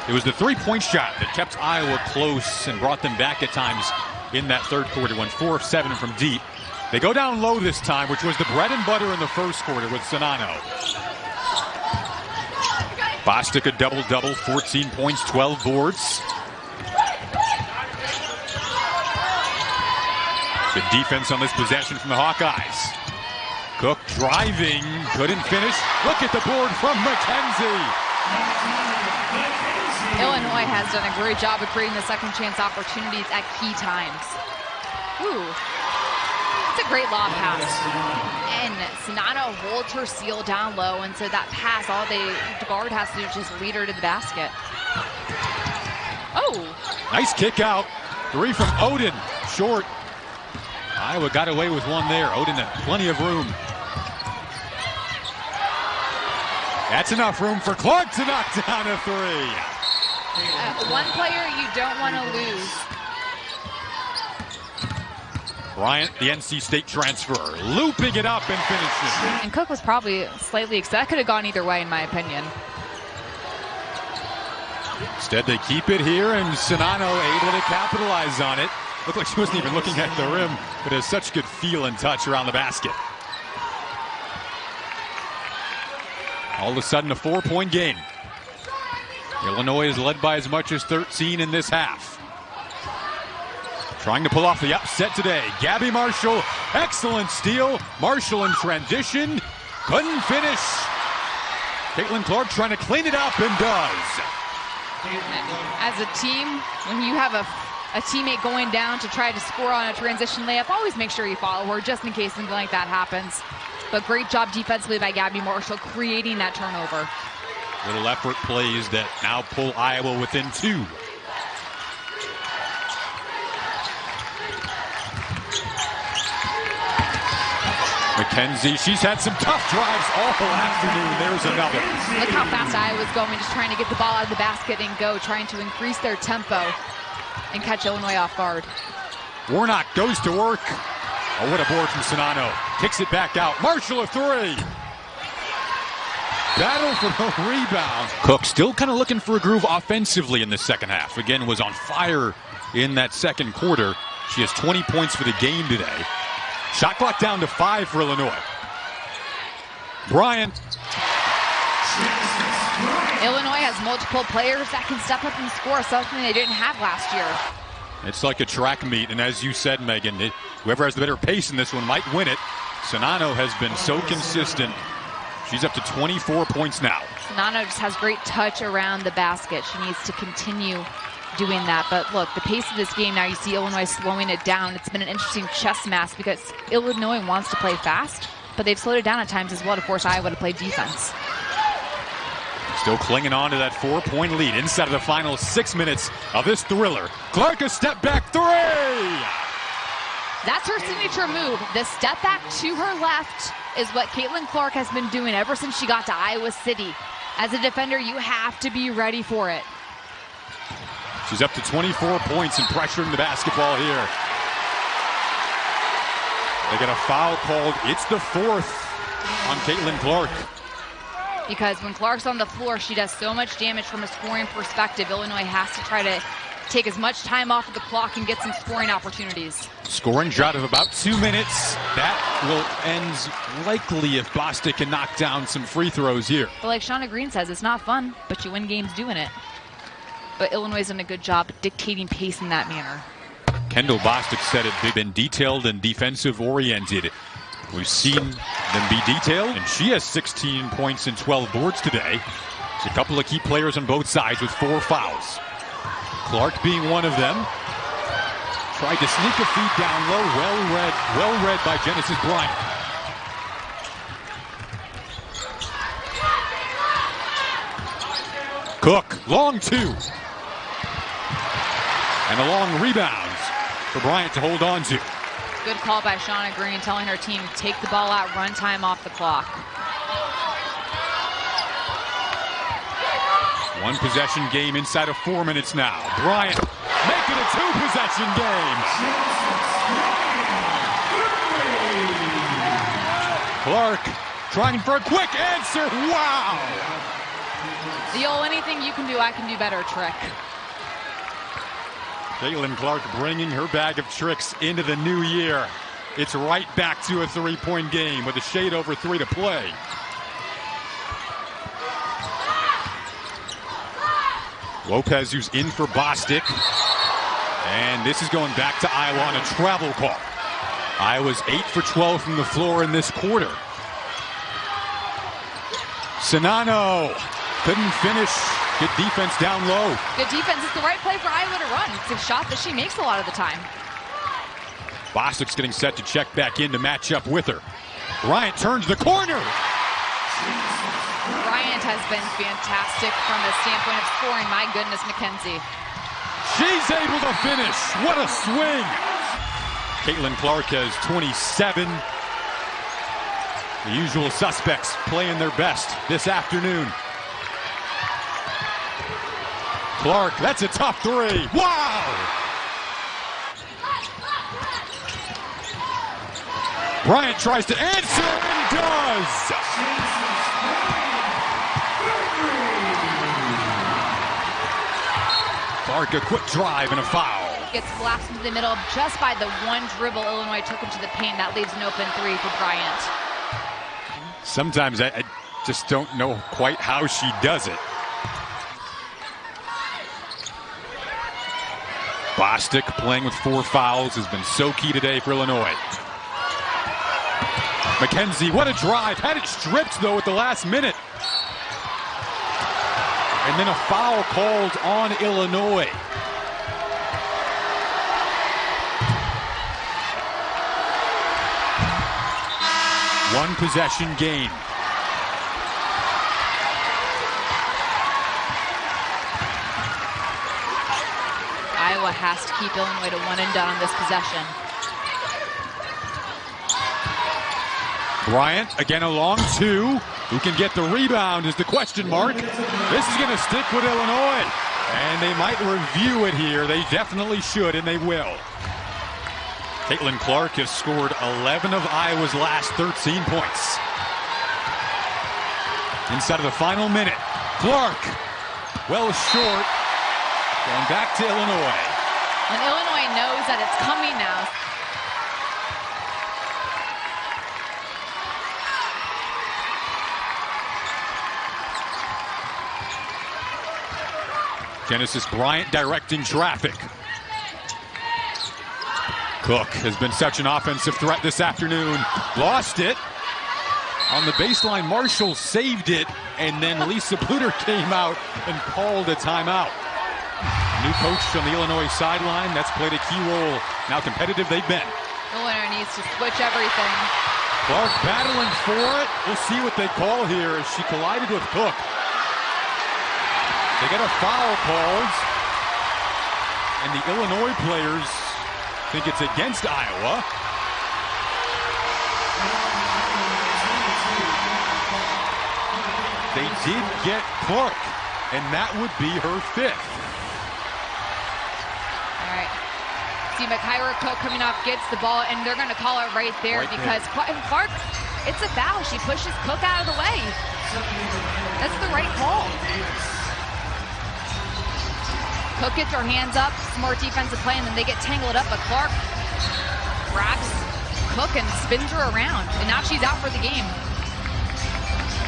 It was the three-point shot that kept Iowa close and brought them back at times in that third quarter. Went 4 of 7 from deep. They go down low this time, which was the bread and butter in the first quarter with Czinano. Bostic a double-double, 14 points, 12 boards. Good defense on this possession from the Hawkeyes. Cook driving, couldn't finish. Look at the board from McKenzie. Illinois has done a great job of creating the second chance opportunities at key times. Ooh, it's a great lob pass. And Czinano holds her seal down low, and so that pass, all the guard has to do is just lead her to the basket. Oh! Nice kick out. 3 from Oden, short. Iowa got away with one there. Oden had plenty of room. That's enough room for Clark to knock down a 3. One player you don't want to lose. Bryant, the NC State transfer, looping it up and finishing. And Cook was probably slightly excited. That could have gone either way, in my opinion. Instead, they keep it here, and Czinano able to capitalize on it. Looked like she wasn't even looking at the rim, but has such good feel and touch around the basket. All of a sudden, a 4-point game. Illinois is led by as much as 13 in this half. Trying to pull off the upset today. Gabby Marshall, excellent steal. Marshall in transition, couldn't finish. Caitlin Clark trying to clean it up and does. As a team, when you have a teammate going down to try to score on a transition layup, always make sure you follow her just in case something like that happens. But great job defensively by Gabby Marshall creating that turnover. Little effort plays that now pull Iowa within 2. McKenzie, she's had some tough drives all afternoon. There's another. Look how fast Iowa's going, just trying to get the ball out of the basket and go, trying to increase their tempo and catch Illinois off guard. Warnock goes to work. Oh, what a board from Czinano. Kicks it back out. Marshall a 3. Battle for the rebound. Cook still kind of looking for a groove offensively in the second half. Again, was on fire in that second quarter. She has 20 points for the game today. Shot clock down to 5 for Illinois. Bryant. Illinois has multiple players that can step up and score, something they didn't have last year. It's like a track meet, and as you said, Megan, whoever has the better pace in this one might win it. Czinano has been so consistent. She's up to 24 points now. Czinano just has great touch around the basket. She needs to continue doing that. But look, the pace of this game now, you see Illinois slowing it down. It's been an interesting chess match because Illinois wants to play fast, but they've slowed it down at times as well to force Iowa to play defense. Still clinging on to that 4-point lead inside of the final 6 minutes of this thriller. Clark a step back 3! That's her signature move. The step back to her left is what Caitlin Clark has been doing ever since she got to Iowa City. As a defender, you have to be ready for it. She's up to 24 points and pressuring the basketball here. They get a foul called. It's the 4th on Caitlin Clark. Because when Clark's on the floor, she does so much damage from a scoring perspective. Illinois has to try to take as much time off of the clock and get some scoring opportunities. Scoring drought of about 2 minutes. That will end likely if Bostic can knock down some free throws here. But like Shauna Green says, it's not fun, but you win games doing it. But Illinois has done a good job dictating pace in that manner. Kendall Bostic said it, they've been detailed and defensive oriented. We've seen them be detailed, and she has 16 points and 12 boards today. There's a couple of key players on both sides with 4 fouls. Clark being one of them. Tried to sneak a feed down low. Well read by Genesis Bryant. Cook, long 2. And a long rebound for Bryant to hold on to. Good call by Shauna Green, telling her team, take the ball out, run time off the clock. 1 possession game inside of 4 minutes now. Bryant making a 2-possession game. Clark trying for a quick answer. Wow! The old anything you can do, I can do better trick. Caitlin Clark bringing her bag of tricks into the new year. It's right back to a three-point game with a shade over 3 to play. Lopez, who's in for Bostic. And this is going back to Iowa on a travel call. Iowa's 8 for 12 from the floor in this quarter. Sinano couldn't finish. Good defense down low. Good defense. It's the right play for Iowa to run. It's a shot that she makes a lot of the time. Bostic's getting set to check back in to match up with her. Bryant turns the corner. Bryant has been fantastic from the standpoint of scoring. My goodness, Mackenzie. She's able to finish. What a swing. Caitlin Clark has 27. The usual suspects playing their best this afternoon. Clark, that's a tough three. Wow! Bryant tries to answer and does. Clark, a quick drive and a foul. Gets blasted into the middle just by the one dribble Illinois took into the paint. That leaves an open three for Bryant. Sometimes I just don't know quite how she does it. Bostic playing with 4 fouls has been so key today for Illinois. Mackenzie, what a drive. Had it stripped, though, at the last minute. And then a foul called on Illinois. One possession game. Iowa has to keep Illinois to 1 and done on this possession. Bryant again along 2. Who can get the rebound is the question mark. This is going to stick with Illinois. And they might review it here. They definitely should, and they will. Caitlin Clark has scored 11 of Iowa's last 13 points. Inside of the final minute. Clark, well short. Going back to Illinois. And Illinois knows that it's coming now. Genesis Bryant directing traffic. Cook has been such an offensive threat this afternoon. Lost it. On the baseline, Marshall saved it, and then Lisa Pluter came out and called a timeout. New coach on the Illinois sideline. That's played a key role. Now competitive they've been. Illinois needs to switch everything. Clark battling for it. We'll see what they call here as she collided with Cook. They get a foul called, and the Illinois players think it's against Iowa. They did get Clark, and that would be her 5th. All right. See Kyra Cook coming off, gets the ball, and they're going to call it right there because Clark, it's a foul. She pushes Cook out of the way. That's the right call. Cook gets her hands up, smart defensive play, and then they get tangled up, but Clark grabs Cook and spins her around, and now she's out for the game.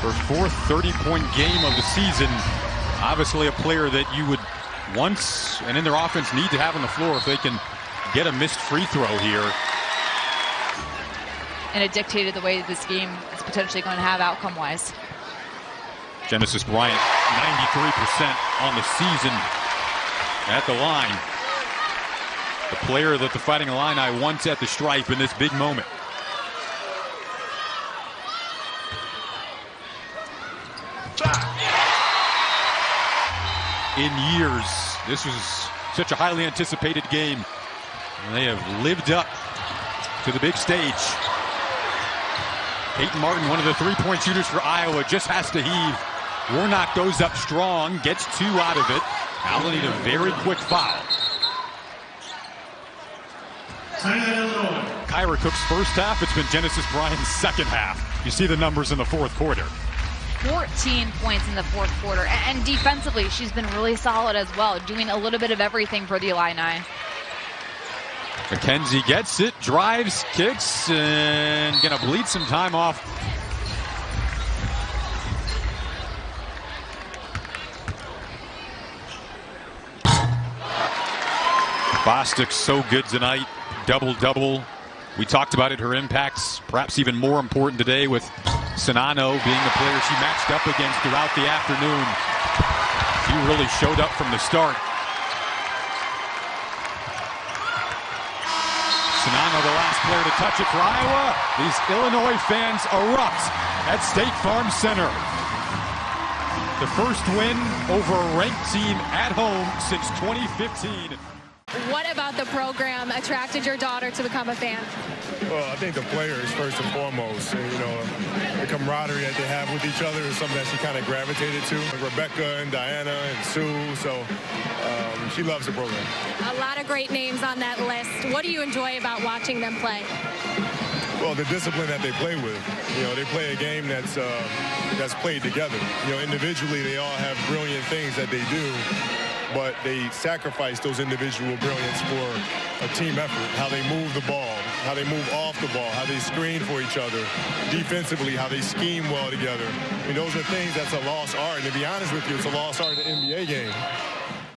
Her 4th 30-point game of the season. Obviously a player that you would once and in their offense need to have on the floor if they can get a missed free throw here. And it dictated the way this game is potentially going to have outcome-wise. Genesis Bryant, 93% on the season at the line. The player that the Fighting Illini wants at the stripe in this big moment. In years, this was such a highly anticipated game. And they have lived up to the big stage. Peyton Martin, one of the 3-point shooters for Iowa, just has to heave. Warnock goes up strong, gets 2 out of it. Now they need a very quick foul. Kyra Cook's first half. It's been Genesis Bryant's second half. You see the numbers in the 4th quarter. 14 points in the fourth quarter. And defensively, she's been really solid as well, doing a little bit of everything for the Illini. McKenzie gets it, drives, kicks, and gonna bleed some time off. Bostic so good tonight, double-double. We talked about it, her impacts perhaps even more important today with Sinano being the player she matched up against throughout the afternoon. She really showed up from the start. Sinano, the last player to touch it for Iowa. These Illinois fans erupt at State Farm Center. The first win over a ranked team at home since 2015. What about the program attracted your daughter to become a fan? Well, I think the players first and foremost. And, you know, the camaraderie that they have with each other is something that she kind of gravitated to. Rebecca and Diana and Sue, so she loves the program. A lot of great names on that list. What do you enjoy about watching them play? Well, the discipline that they play with. You know, they play a game that's played together. You know, individually they all have brilliant things that they do, but they sacrifice those individual brilliance for a team effort. How they move the ball, how they move off the ball, how they screen for each other, defensively, how they scheme well together. I mean, those are things that's a lost art. And to be honest with you, it's a lost art in the NBA game.